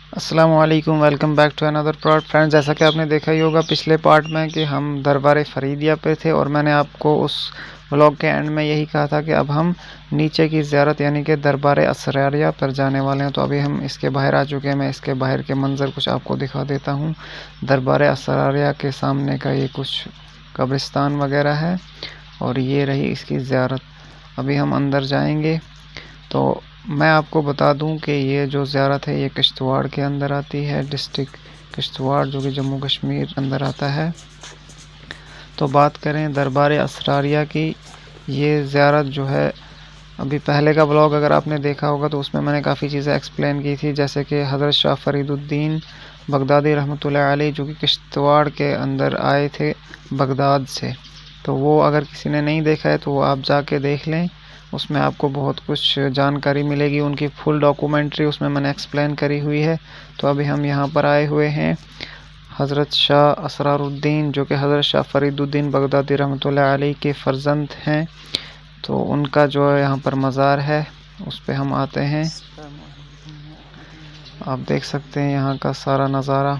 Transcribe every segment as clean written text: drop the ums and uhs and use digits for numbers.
السلام علیکم، welcome back to another part friends. جیسا کہ آپ نے دیکھا ہی ہوگا پچھلے پارٹ میں کہ ہم دربار فریدیہ پہ تھے، اور میں نے آپ کو اس ولاگ کے اینڈ میں یہی کہا تھا کہ اب ہم نیچے کی زیارت یعنی کہ دربار اسراریہ پر جانے والے ہیں۔ تو ابھی ہم اس کے باہر آ چکے ہیں۔ میں اس کے باہر کے منظر کچھ آپ کو دکھا دیتا ہوں۔ دربار اسراریہ کے سامنے کا یہ کچھ قبرستان وغیرہ ہے، اور یہ رہی اس کی زیارت۔ ابھی ہم اندر جائیں گے تو میں آپ کو بتا دوں کہ یہ جو زیارت ہے یہ کشتواڑ کے اندر آتی ہے، ڈسٹرکٹ کشتواڑ جو کہ جموں کشمیر اندر آتا ہے۔ تو بات کریں دربار اسراریہ کی، یہ زیارت جو ہے، ابھی پہلے کا بلاگ اگر آپ نے دیکھا ہوگا تو اس میں نے کافی چیزیں ایکسپلین کی تھی، جیسے کہ حضرت شاہ فرید الدین بغدادی رحمۃ اللہ علیہ جو کہ کشتواڑ کے اندر آئے تھے بغداد سے۔ تو وہ اگر کسی نے نہیں دیکھا ہے تو وہ آپ جا کے دیکھ لیں، اس میں آپ کو بہت کچھ جانکاری ملے گی۔ ان کی فل ڈاکومنٹری اس میں نے ایکسپلین کری ہوئی ہے۔ تو ابھی ہم یہاں پر آئے ہوئے ہیں حضرت شاہ اسرار الدین جو کہ حضرت شاہ فرید الدین بغدادی رحمۃ اللہ علیہ کے فرزند ہیں، تو ان کا جو یہاں پر مزار ہے اس پہ ہم آتے ہیں۔ آپ دیکھ سکتے ہیں یہاں کا سارا نظارہ۔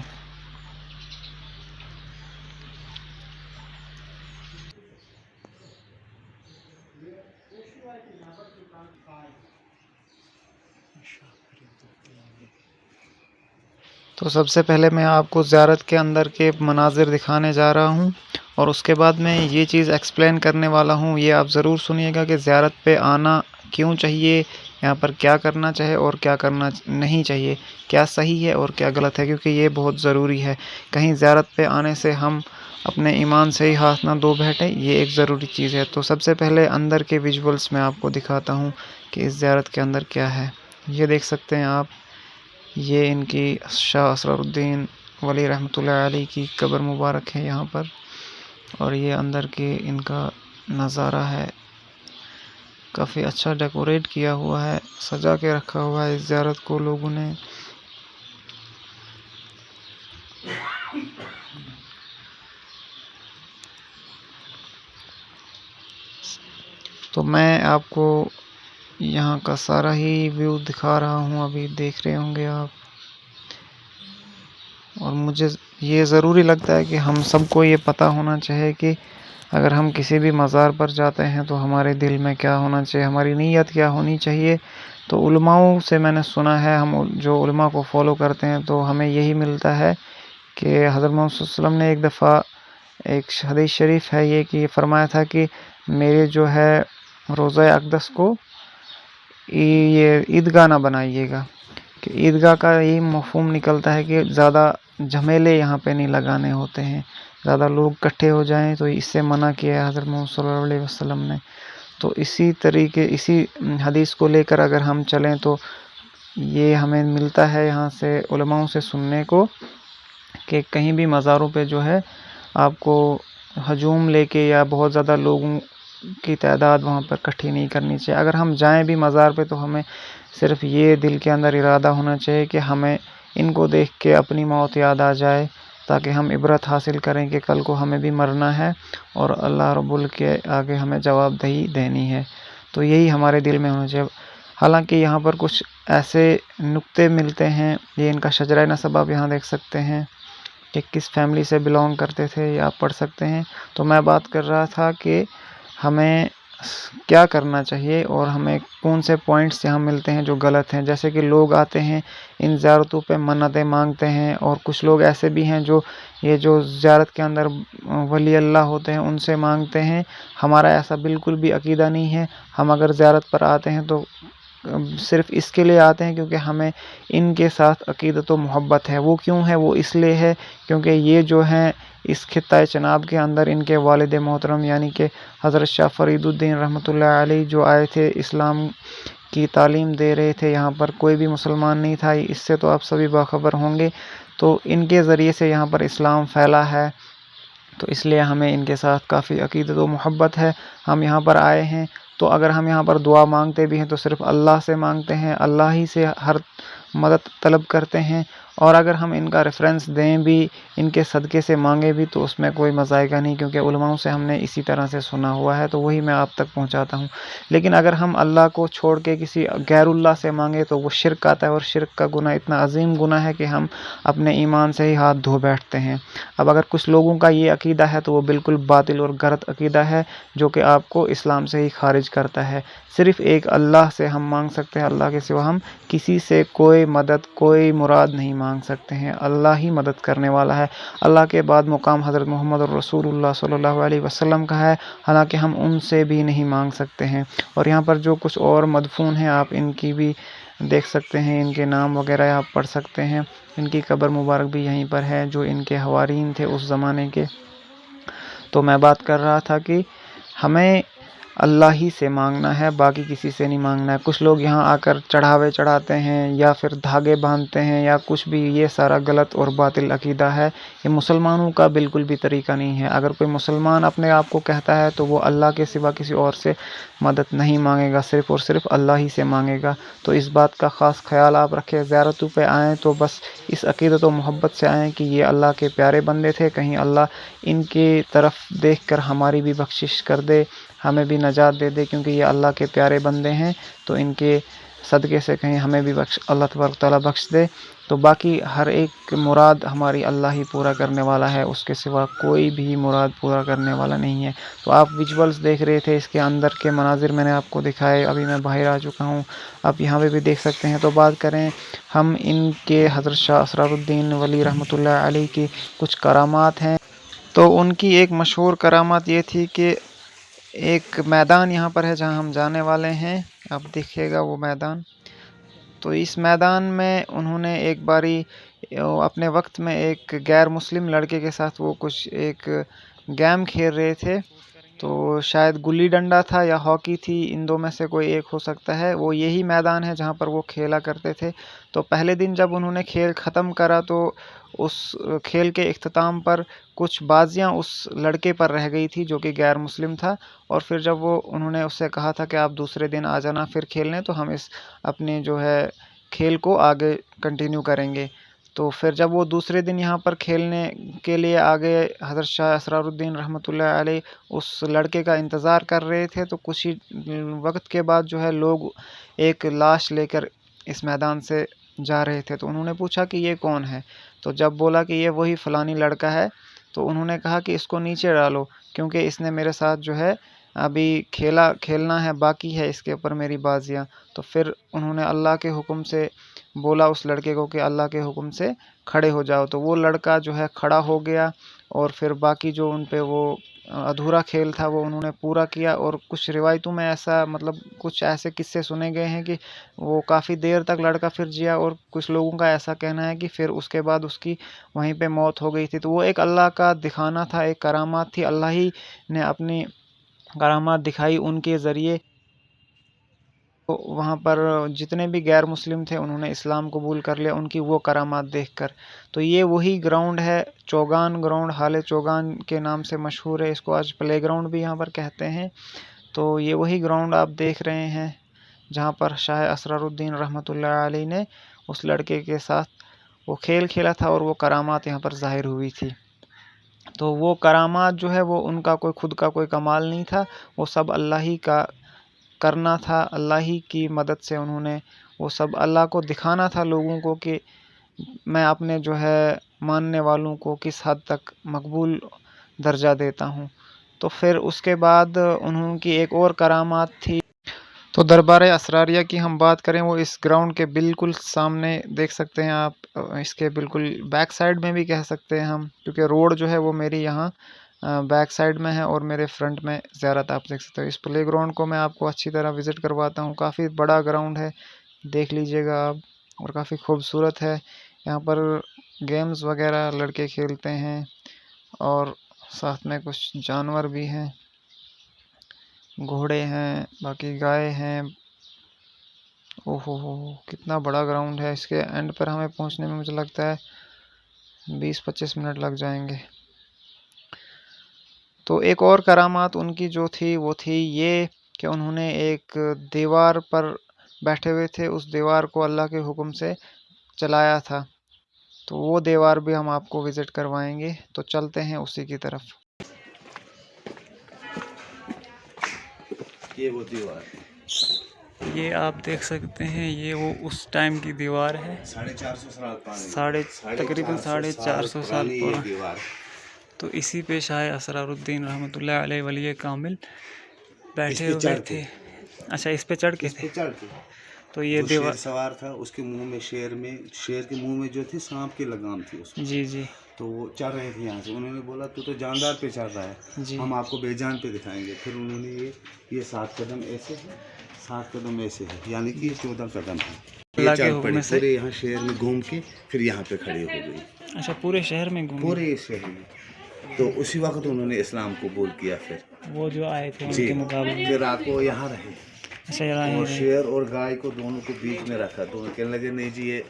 تو سب سے پہلے میں آپ کو زیارت کے اندر کے مناظر دکھانے جا رہا ہوں، اور اس کے بعد میں یہ چیز ایکسپلین کرنے والا ہوں۔ یہ آپ ضرور سنیے گا کہ زیارت پہ آنا کیوں چاہیے، یہاں پر کیا کرنا چاہے اور کیا کرنا نہیں چاہیے، کیا صحیح ہے اور کیا غلط ہے، کیونکہ یہ بہت ضروری ہے۔ کہیں زیارت پہ آنے سے ہم اپنے ایمان سے ہی ہاتھ نہ دھو بیٹھیں، یہ ایک ضروری چیز ہے۔ تو سب سے پہلے اندر کے ویژولز میں آپ کو دکھاتا ہوں کہ اس زیارت کے اندر کیا ہے۔ یہ دیکھ سکتے ہیں آپ، یہ ان کی شاہ اسرار الدین ولی رحمۃ اللہ علیہ کی قبر مبارک ہے یہاں پر، اور یہ اندر کے ان کا نظارہ ہے۔ کافی اچھا ڈیکوریٹ کیا ہوا ہے، سجا کے رکھا ہوا ہے اس زیارت کو لوگوں نے۔ تو میں آپ کو یہاں کا سارا ہی ویو دکھا رہا ہوں، ابھی دیکھ رہے ہوں گے آپ۔ اور مجھے یہ ضروری لگتا ہے کہ ہم سب کو یہ پتہ ہونا چاہیے کہ اگر ہم کسی بھی مزار پر جاتے ہیں تو ہمارے دل میں کیا ہونا چاہیے، ہماری نیت کیا ہونی چاہیے۔ تو علماؤں سے میں نے سنا ہے، ہم جو علماء کو فالو کرتے ہیں تو ہمیں یہی ملتا ہے کہ حضرت محمد صلی اللہ علیہ وسلم نے ایک دفعہ ایک حدیث شریف ہے یہ کہ فرمایا تھا کہ میرے جو ہے روضہ اقدس کو یہ عیدگاہ نہ بنائیے گا، کہ عیدگاہ کا یہی مفہوم نکلتا ہے کہ زیادہ جھمیلے یہاں پہ نہیں لگانے ہوتے ہیں، زیادہ لوگ اکٹھے ہو جائیں، تو اس سے منع کیا ہے حضرت محمد صلی اللہ علیہ وسلم نے۔ تو اسی حدیث کو لے کر اگر ہم چلیں تو یہ ہمیں ملتا ہے یہاں سے علماؤں سے سننے کو کہ کہیں بھی مزاروں پہ جو ہے آپ کو ہجوم لے کے یا بہت زیادہ لوگوں کی تعداد وہاں پر اکٹھی نہیں کرنی چاہیے۔ اگر ہم جائیں بھی مزار پہ تو ہمیں صرف یہ دل کے اندر ارادہ ہونا چاہیے کہ ہمیں ان کو دیکھ کے اپنی موت یاد آ جائے، تاکہ ہم عبرت حاصل کریں کہ کل کو ہمیں بھی مرنا ہے اور اللہ رب ال کے آگے ہمیں جواب دہی دینی ہے۔ تو یہی ہمارے دل میں ہونا چاہیے۔ حالانکہ یہاں پر کچھ ایسے نکتے ملتے ہیں، یہ ان کا شجرہ نسب آپ یہاں دیکھ سکتے ہیں کہ کس فیملی سے بلونگ کرتے تھے، یہ آپ پڑھ سکتے ہیں۔ تو میں بات کر رہا تھا کہ ہمیں کیا کرنا چاہیے اور ہمیں کون سے پوائنٹس یہاں ملتے ہیں جو غلط ہیں۔ جیسے کہ لوگ آتے ہیں ان زیارتوں پہ منتیں مانگتے ہیں، اور کچھ لوگ ایسے بھی ہیں جو یہ جو زیارت کے اندر ولی اللہ ہوتے ہیں ان سے مانگتے ہیں۔ ہمارا ایسا بالکل بھی عقیدہ نہیں ہے۔ ہم اگر زیارت پر آتے ہیں تو صرف اس کے لیے آتے ہیں کیونکہ ہمیں ان کے ساتھ عقیدت و محبت ہے۔ وہ کیوں ہے؟ وہ اس لیے ہے کیونکہ یہ جو ہیں اس خطۂ چناب کے اندر ان کے والد محترم یعنی کہ حضرت شاہ فرید الدین رحمۃ اللہ علیہ جو آئے تھے، اسلام کی تعلیم دے رہے تھے، یہاں پر کوئی بھی مسلمان نہیں تھا، اس سے تو آپ سبھی باخبر ہوں گے۔ تو ان کے ذریعے سے یہاں پر اسلام پھیلا ہے، تو اس لیے ہمیں ان کے ساتھ کافی عقیدت و محبت ہے۔ ہم یہاں پر آئے ہیں تو اگر ہم یہاں پر دعا مانگتے بھی ہیں تو صرف اللہ سے مانگتے ہیں، اللہ ہی سے ہر مدد طلب کرتے ہیں، اور اگر ہم ان کا ریفرنس دیں بھی، ان کے صدقے سے مانگے بھی، تو اس میں کوئی مذائقہ نہیں، کیونکہ علماء سے ہم نے اسی طرح سے سنا ہوا ہے، تو وہی میں آپ تک پہنچاتا ہوں۔ لیکن اگر ہم اللہ کو چھوڑ کے کسی غیر اللہ سے مانگے تو وہ شرک آتا ہے، اور شرک کا گناہ اتنا عظیم گناہ ہے کہ ہم اپنے ایمان سے ہی ہاتھ دھو بیٹھتے ہیں۔ اب اگر کچھ لوگوں کا یہ عقیدہ ہے تو وہ بالکل باطل اور غلط عقیدہ ہے، جو کہ آپ کو اسلام سے ہی خارج کرتا ہے۔ صرف ایک اللہ سے ہم مانگ سکتے ہیں، اللہ کے سوا ہم کسی سے کوئی مدد، کوئی مراد نہیں مانگ سکتے ہیں۔ اللہ ہی مدد کرنے والا ہے۔ اللہ کے بعد مقام حضرت محمد رسول اللہ صلی اللہ علیہ وسلم کا ہے، حالانکہ ہم ان سے بھی نہیں مانگ سکتے ہیں۔ اور یہاں پر جو کچھ اور مدفون ہیں، آپ ان کی بھی دیکھ سکتے ہیں، ان کے نام وغیرہ آپ پڑھ سکتے ہیں۔ ان کی قبر مبارک بھی یہیں پر ہے، جو ان کے حوارین تھے اس زمانے کے۔ تو میں بات کر رہا تھا کہ ہمیں اللہ ہی سے مانگنا ہے، باقی کسی سے نہیں مانگنا ہے۔ کچھ لوگ یہاں آ کر چڑھاوے چڑھاتے ہیں یا پھر دھاگے باندھتے ہیں یا کچھ بھی، یہ سارا غلط اور باطل عقیدہ ہے۔ یہ مسلمانوں کا بالکل بھی طریقہ نہیں ہے۔ اگر کوئی مسلمان اپنے آپ کو کہتا ہے تو وہ اللہ کے سوا کسی اور سے مدد نہیں مانگے گا، صرف اور صرف اللہ ہی سے مانگے گا۔ تو اس بات کا خاص خیال آپ رکھیں۔ زیارتوں پہ آئیں تو بس اس عقیدت و محبت سے آئیں کہ یہ اللہ کے پیارے بندے تھے، کہیں اللہ ان کی طرف دیکھ کر ہماری بھی بخشش کر دے، ہمیں بھی نجات دے دے، کیونکہ یہ اللہ کے پیارے بندے ہیں، تو ان کے صدقے سے کہیں ہمیں بھی اللہ تبارک تعالیٰ بخش دے۔ تو باقی ہر ایک مراد ہماری اللہ ہی پورا کرنے والا ہے، اس کے سوا کوئی بھی مراد پورا کرنے والا نہیں ہے۔ تو آپ ویژولز دیکھ رہے تھے، اس کے اندر کے مناظر میں نے آپ کو دکھائے، ابھی میں باہر آ چکا ہوں، آپ یہاں پہ بھی دیکھ سکتے ہیں۔ تو بات کریں ہم ان کے حضرت شاہ اسرار الدین ولی رحمۃ اللہ علیہ کی کچھ کرامات ہیں، تو ان کی ایک مشہور کرامات یہ تھی کہ ایک میدان یہاں پر ہے جہاں ہم جانے والے ہیں، آپ دیکھیے گا وہ میدان۔ تو اس میدان میں انہوں نے ایک باری اپنے وقت میں ایک غیر مسلم لڑکے کے ساتھ وہ کچھ ایک گیم کھیل رہے تھے، تو شاید گلی ڈنڈا تھا یا ہاکی تھی، ان دو میں سے کوئی ایک ہو سکتا ہے۔ وہ یہی میدان ہے جہاں پر وہ کھیلا کرتے تھے۔ تو پہلے دن جب انہوں نے کھیل ختم کرا تو اس کھیل کے اختتام پر کچھ بازیاں اس لڑکے پر رہ گئی تھی جو کہ غیر مسلم تھا، اور پھر جب انہوں نے اس سے کہا تھا کہ آپ دوسرے دن آ جانا پھر کھیلنے، تو ہم اس اپنے جو ہے کھیل کو آگے کنٹینیو کریں گے۔ تو پھر جب وہ دوسرے دن یہاں پر کھیلنے کے لیے آگے، حضرت شاہ اسرار الدین رحمۃ اللہ علیہ اس لڑکے کا انتظار کر رہے تھے، تو کچھ ہی وقت کے بعد جو ہے لوگ ایک لاش لے کر اس میدان سے جا رہے تھے۔ تو انہوں نے پوچھا کہ یہ کون ہے؟ تو جب بولا کہ یہ وہی فلانی لڑکا ہے، تو انہوں نے کہا کہ اس کو نیچے ڈالو، کیونکہ اس نے میرے ساتھ جو ہے ابھی کھیلنا ہے، باقی ہے اس کے اوپر میری بازیاں۔ تو پھر انہوں نے اللہ کے حکم سے بولا اس لڑکے کو کہ اللہ کے حکم سے کھڑے ہو جاؤ، تو وہ لڑکا جو ہے کھڑا ہو گیا، اور پھر باقی جو ان پہ وہ ادھورا کھیل تھا وہ انہوں نے پورا کیا۔ اور کچھ روایتوں میں ایسا کچھ ایسے قصے سنے گئے ہیں کہ وہ کافی دیر تک لڑکا پھر جیا، اور کچھ لوگوں کا ایسا کہنا ہے کہ پھر اس کے بعد اس کی وہیں پہ موت ہو گئی تھی۔ تو وہ ایک اللہ کا دکھانا تھا، ایک کرامات تھی، اللہ ہی نے اپنی کرامات دکھائی ان کے ذریعے۔ وہاں پر جتنے بھی غیر مسلم تھے انہوں نے اسلام قبول کر لیا ان کی وہ کرامات دیکھ کر۔ تو یہ وہی گراؤنڈ ہے، چوگان گراؤنڈ، حال چوگان کے نام سے مشہور ہے، اس کو آج پلے گراؤنڈ بھی یہاں پر کہتے ہیں۔ تو یہ وہی گراؤنڈ آپ دیکھ رہے ہیں جہاں پر شاہ اسرار الدین رحمۃ اللہ علیہ نے اس لڑکے کے ساتھ وہ کھیل کھیلا تھا، اور وہ کرامات یہاں پر ظاہر ہوئی تھی۔ تو وہ کرامات جو ہے وہ ان کا کوئی خود کا کوئی کمال نہیں تھا، وہ سب اللہ ہی کا کرنا تھا، اللہ ہی کی مدد سے انہوں نے وہ سب اللہ کو دکھانا تھا لوگوں کو کہ میں اپنے جو ہے ماننے والوں کو کس حد تک مقبول درجہ دیتا ہوں۔ تو پھر اس کے بعد انہوں کی ایک اور کرامات تھی۔ تو دربار اسراریہ کی ہم بات کریں، وہ اس گراؤنڈ کے بالکل سامنے دیکھ سکتے ہیں آپ، اس کے بالکل بیک سائڈ میں بھی کہہ سکتے ہیں ہم، کیونکہ روڈ جو ہے وہ میری یہاں بیک سائڈ میں ہے اور میرے فرنٹ میں زیارت آپ دیکھ سکتے ہو۔ اس پلے گراؤنڈ کو میں آپ کو اچھی طرح وزٹ کرواتا ہوں، کافی بڑا گراؤنڈ ہے، دیکھ لیجئے گا آپ، اور کافی خوبصورت ہے۔ یہاں پر گیمز وغیرہ لڑکے کھیلتے ہیں، اور ساتھ میں کچھ جانور بھی ہیں، گھوڑے ہیں، باقی گائے ہیں۔ اوہ کتنا بڑا گراؤنڈ ہے، اس کے اینڈ پر ہمیں پہنچنے میں مجھے لگتا ہے 20-25 منٹ لگ جائیں گے۔ تو ایک اور کرامات ان کی جو تھی وہ تھی یہ کہ انہوں نے ایک دیوار پر بیٹھے ہوئے تھے، اس دیوار کو اللہ کے حکم سے چلایا تھا، تو وہ دیوار بھی ہم آپ کو وزٹ کروائیں گے. تو چلتے ہیں اسی کی طرف. یہ وہ دیوار یہ آپ دیکھ سکتے ہیں، یہ وہ اس ٹائم کی دیوار ہے. 450 سال پرانی، تقریباً 450 سال پرانی یہ دیوار. تو اسی پہ شاہ اسرار الدین رحمۃ اللہ علیہ ولی کامل بیٹھے ہوئے تھے. اچھا، اس پہ چڑھ کے تھے. تو یہ وہ دیوار شیر سوار تھا، اس کے منہ میں شیر کے منہ میں جو تھی سانپ کی لگام تھی اس میں. جی جی تو وہ چڑھ رہے تھے یہاں سے. انہوں نے بولا تو جاندار پہ چڑھ رہا ہے، جی ہم آپ کو بے جان پہ دکھائیں گے. پھر انہوں نے یہ 7 قدم ایسے ہے، 7 قدم ایسے ہے، یعنی کہ 14 قدم ہے. یہ اللہ کے چل حکم پڑی سے. پورے یہاں شہر میں گھوم کے پھر یہاں پہ کھڑی ہو گئی. اچھا، پورے شہر میں گھومے. پورے شہر میں. تو اسی وقت انہوں نے اسلام قبول کیا. پھر وہ جو آئے تھے ان جی کے مقابلے. پھر رات کو یہاں رہے. اچھا، یہاں اور ہی رہے. شیر اور گائے کو دونوں کو بیچ میں رکھا. تو کہنے لگے نہیں جی یہ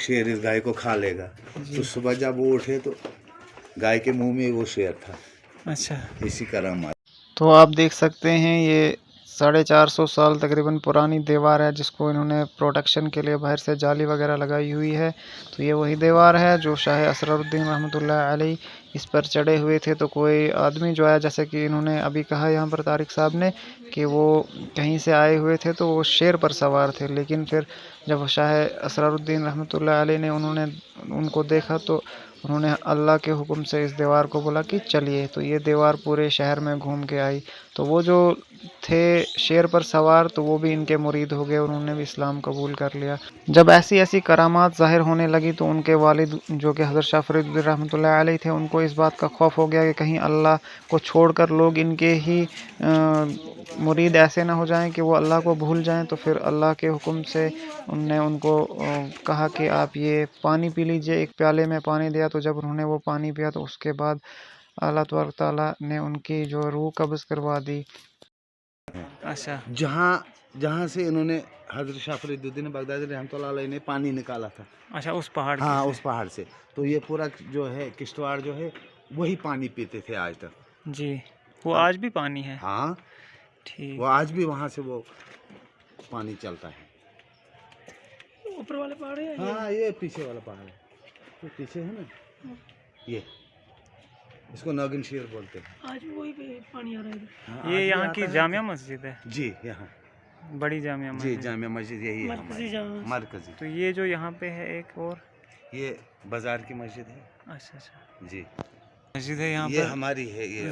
شیر اس گائے کو کھا لے گا. جی. تو صبح جب وہ اٹھے تو گائے کے منہ میں وہ شیر تھا. اچھا، اسی کرامات. تو آپ دیکھ سکتے ہیں یہ 450 سال تقریباً پرانی دیوار ہے، جس کو انہوں نے پروٹیکشن کے لیے باہر سے جالی وغیرہ لگائی ہوئی ہے. تو یہ وہی دیوار ہے جو شاہ اسرار الدین رحمۃ اللہ علیہ اس پر چڑھے ہوئے تھے. تو کوئی آدمی جو ہے، جیسے کہ انہوں نے ابھی کہا یہاں پر طارق صاحب نے، کہ وہ کہیں سے آئے ہوئے تھے تو وہ شیر پر سوار تھے. لیکن پھر جب شاہ اسرار الدین رحمۃ اللہ علیہ نے ان کو دیکھا تو انہوں نے اللہ کے حکم سے اس دیوار کو بولا کہ چلیے. تو یہ دیوار پورے شہر میں گھوم کے آئی. تو وہ جو تھے شیر پر سوار، تو وہ بھی ان کے مرید ہو گئے، انہوں نے بھی اسلام قبول کر لیا. جب ایسی کرامات ظاہر ہونے لگی تو ان کے والد جو کہ حضرت شاہ فرید الدین رحمۃ اللہ علیہ تھے، ان کو اس بات کا خوف ہو گیا کہ کہیں اللہ کو چھوڑ کر لوگ ان کے ہی مرید ایسے نہ ہو جائیں کہ وہ اللہ کو بھول جائیں. تو پھر اللہ کے حکم سے ان کو کہا کہ آپ یہ پانی پی لیجئے. ایک پیالے میں پانی دیا. تو جب انہوں نے وہ پانی پیا تو اس کے بعد اللہ تبارک تعالیٰ نے ان کی جو روح قبض کروا دی. اچھا، جہاں سے انہوں نے حضرت شاہ فرید الدین بغدادی رحمۃ اللہ علیہ نے پانی نکالا تھا. اچھا، اس پہاڑ ہاں سے. اس پہاڑ سے. تو یہ پورا جو ہے کشتواڑ جو ہے وہی پانی پیتے تھے آج تک. جی، وہ آج بھی پانی ہے. ہاں، ٹھیک. وہ آج بھی وہاں سے وہ پانی چلتا ہے. اوپر والے پہاڑ ہے. ہاں، یہ پیچھے والا پہاڑ ہے، تو پیچھے ہے نا، یہ اس کو ناگن شیر بولتے ہیں. آج بھی وہی پانی آ رہا ہے. ہاں، یہ آج بھی یہاں آتا کی ہے. جامع مسجد ہے. جی یہاں بڑی جامع مسجد. جی جامع مسجد یہی ہے ہماری مرکزی. تو یہ جو یہاں پہ ہے ایک اور، یہ بازار کی مسجد ہے. اچھا اچھا، جی مسجد ہے یہاں یہ پر. ہماری ہے یہ.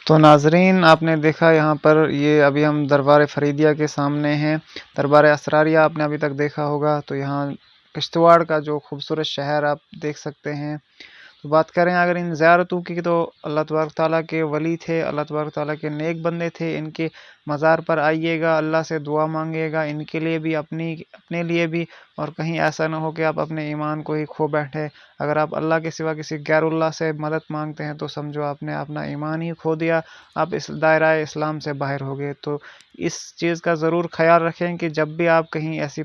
تو ناظرین، آپ نے دیکھا یہاں پر، یہ ابھی ہم دربار فریدیہ کے سامنے ہیں. دربار اسراریہ آپ نے ابھی تک دیکھا ہوگا. تو یہاں کشتواڑ کا جو خوبصورت شہر آپ دیکھ سکتے ہیں. تو بات کریں اگر ان زیارتوں کی، تو اللہ تبارک تعالیٰ کے ولی تھے، اللہ تبارک تعالیٰ کے نیک بندے تھے. ان کے مزار پر آئیے گا، اللہ سے دعا مانگیے گا، ان کے لیے بھی اپنے لیے بھی. اور کہیں ایسا نہ ہو کہ آپ اپنے ایمان کو ہی کھو بیٹھے. اگر آپ اللہ کے سوا کسی غیر اللہ سے مدد مانگتے ہیں تو سمجھو آپ نے اپنا ایمان ہی کھو دیا، آپ اس دائرہ اسلام سے باہر ہو گئے. تو اس چیز کا ضرور خیال رکھیں کہ جب بھی آپ کہیں ایسی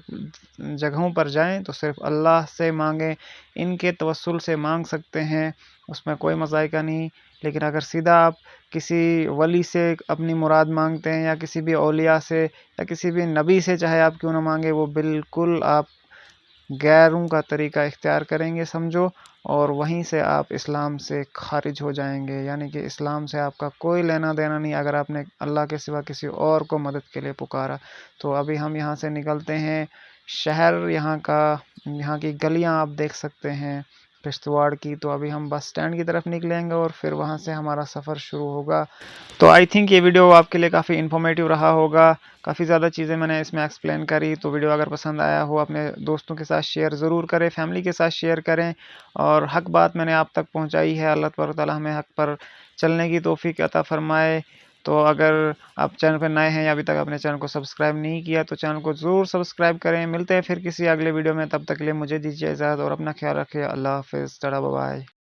جگہوں پر جائیں تو صرف اللہ سے مانگیں. ان کے توسل سے مانگ سکتے ہیں، اس میں کوئی مذائقہ نہیں. لیکن اگر سیدھا آپ کسی ولی سے اپنی مراد مانگتے ہیں، یا کسی بھی اولیاء سے، یا کسی بھی نبی سے، چاہے آپ کیوں نہ مانگے، وہ بالکل آپ غیروں کا طریقہ اختیار کریں گے سمجھو. اور وہیں سے آپ اسلام سے خارج ہو جائیں گے. یعنی کہ اسلام سے آپ کا کوئی لینا دینا نہیں اگر آپ نے اللہ کے سوا کسی اور کو مدد کے لیے پکارا. تو ابھی ہم یہاں سے نکلتے ہیں. شہر یہاں کی گلیاں آپ دیکھ سکتے ہیں کشتواڑ کی. تو ابھی ہم بس سٹینڈ کی طرف نکلیں گے اور پھر وہاں سے ہمارا سفر شروع ہوگا. تو آئی تھنک یہ ویڈیو آپ کے لیے کافی انفارمیٹیو رہا ہوگا. کافی زیادہ چیزیں میں نے اس میں ایکسپلین کری. تو ویڈیو اگر پسند آیا ہو اپنے دوستوں کے ساتھ شیئر ضرور کریں، فیملی کے ساتھ شیئر کریں. اور حق بات میں نے آپ تک پہنچائی ہے. اللہ تبارک تعالیٰ ہمیں حق پر چلنے کی توفیق عطا فرمائے. تو اگر آپ چینل پہ نئے ہیں یا ابھی تک اپنے چینل کو سبسکرائب نہیں کیا تو چینل کو ضرور سبسکرائب کریں. ملتے ہیں پھر کسی اگلے ویڈیو میں، تب تک کے لیے مجھے دیجیے اجازت اور اپنا خیال رکھیے. اللہ حافظ. Tata, bye bye.